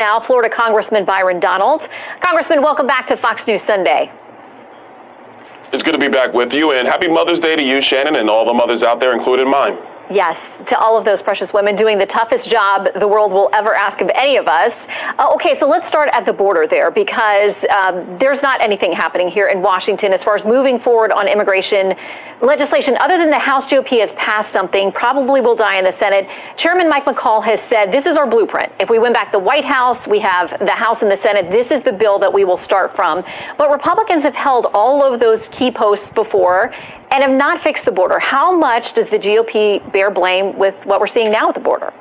Now, Florida Congressman Byron. Congressman, welcome back to Fox News Sunday. It's good to be back with you, and happy Mother's Day to you, Shannon, and all the mothers out there, including mine. Yes, to all of those precious women doing the toughest job the world will ever ask of any of us. Okay, so let's start at the border there, because there's not anything happening here in Washington as far as moving forward on immigration legislation. Other than the House GOP has passed something, probably will die in the Senate. Chairman Mike McCall has said this is our blueprint. If we win back the White House, we have the House and the Senate. This is the bill that we will start from. But Republicans have held all of those key posts before and have not fixed the border. How much does the GOP bear blame with what we're seeing now at the border?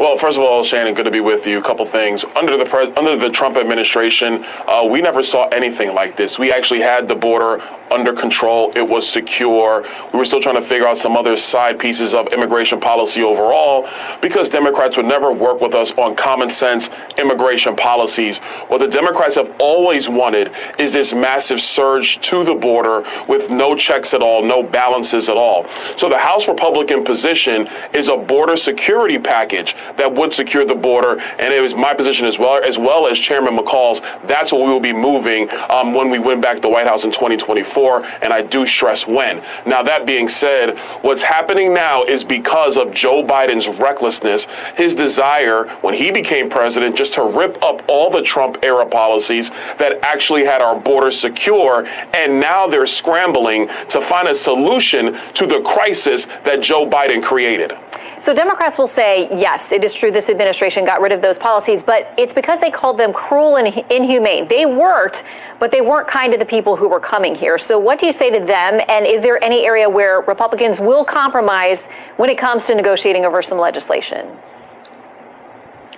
Well, first of all, Shannon, good to be with you. A couple things. Under the Trump administration, we never saw anything like this. We actually had the border under control. It was secure. We were still trying to figure out some other side pieces of immigration policy overall, because Democrats would never work with us on common sense immigration policies. What the Democrats have always wanted is this massive surge to the border with no checks at all, no balances at all. So the House Republican position is a border security package that would secure the border, and it was my position as well as Chairman McCall's. That's what we will be moving when we win back the White House in 2024. And I do stress when. Now, that being said, what's happening now is because of Joe Biden's recklessness, his desire when he became president just to rip up all the Trump era policies that actually had our border secure. And now they're scrambling to find a solution to the crisis that Joe Biden created. So Democrats will say, yes, it is true this administration got rid of those policies, but it's because they called them cruel and inhumane. They worked, but they weren't kind to the people who were coming here. So what do you say to them? And is there any area where Republicans will compromise when it comes to negotiating over some legislation?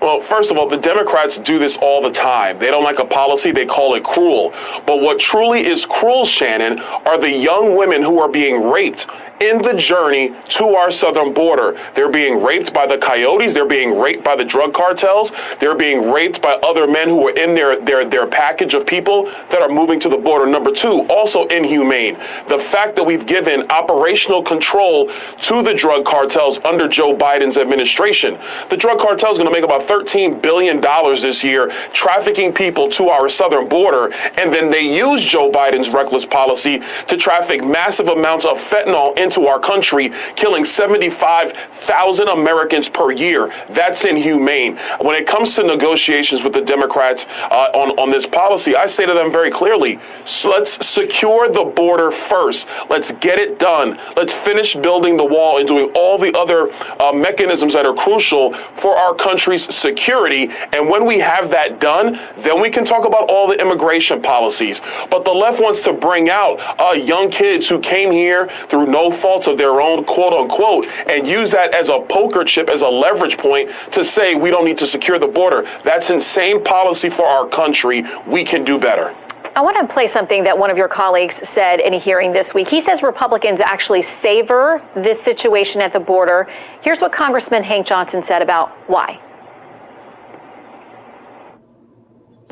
Well, first of all, the Democrats do this all the time. They don't like a policy, they call it cruel. But what truly is cruel, Shannon, are the young women who are being raped in the journey to our southern border. They're being raped by the coyotes. They're being raped by the drug cartels. They're being raped by other men who are in their package of people that are moving to the border. Number two, also inhumane. The fact that we've given operational control to the drug cartels under Joe Biden's administration. The drug cartel is going to make about $13 billion this year trafficking people to our southern border. And then they use Joe Biden's reckless policy to traffic massive amounts of fentanyl into our country, killing 75,000 Americans per year. That's inhumane. When it comes to negotiations with the Democrats on this policy, I say to them very clearly, let's secure the border first. Let's get it done. Let's finish building the wall and doing all the other mechanisms that are crucial for our country's security. And when we have that done, then we can talk about all the immigration policies. But the left wants to bring out young kids who came here through no faults of their own, quote unquote, and use that as a poker chip, as a leverage point to say we don't need to secure the border. That's insane policy for our country. We can do better. I want to play something that one of your colleagues said in a hearing this week. He says Republicans actually savor this situation at the border. Here's what Congressman Hank Johnson said about why.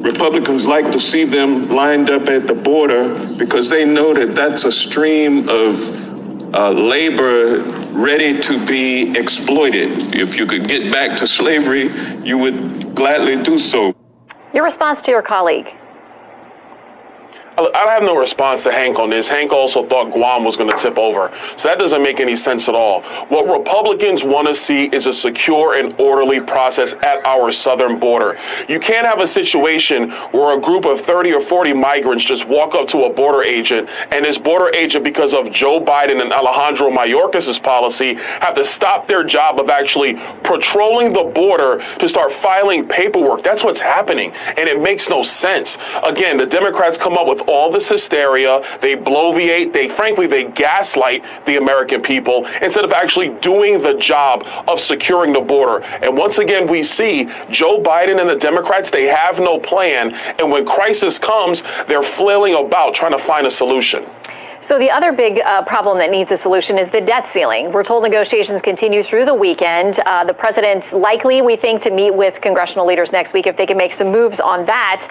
Republicans like to see them lined up at the border because they know that that's a stream of labor ready to be exploited. If you could get back to slavery, you would gladly do so. Your response to your colleague? I have no response to Hank on this. Hank also thought Guam was going to tip over. So that doesn't make any sense at all. What Republicans want to see is a secure and orderly process at our southern border. You can't have a situation where a group of 30 or 40 migrants just walk up to a border agent, and this border agent, because of Joe Biden and Alejandro Mayorkas' policy, have to stop their job of actually patrolling the border to start filing paperwork. That's what's happening, and it makes no sense. Again, the Democrats come up with all this hysteria. They bloviate. They gaslight the American people instead of actually doing the job of securing the border. And once again, we see Joe Biden and the Democrats, they have no plan. And when crisis comes, they're flailing about trying to find a solution. So the other big problem that needs a solution is the debt ceiling. We're told negotiations continue through the weekend. The president's likely, we think, to meet with congressional leaders next week if they can make some moves on that.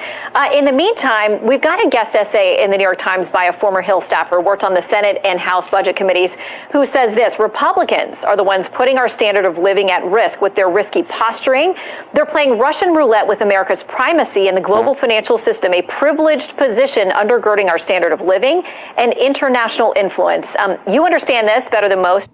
In the meantime, we've got a guest essay in the New York Times by a former Hill staffer, worked on the Senate and House budget committees, who says this: Republicans are the ones putting our standard of living at risk with their risky posturing. They're playing Russian roulette with America's primacy in the global financial system, a privileged position undergirding our standard of living and international influence. You understand this better than most.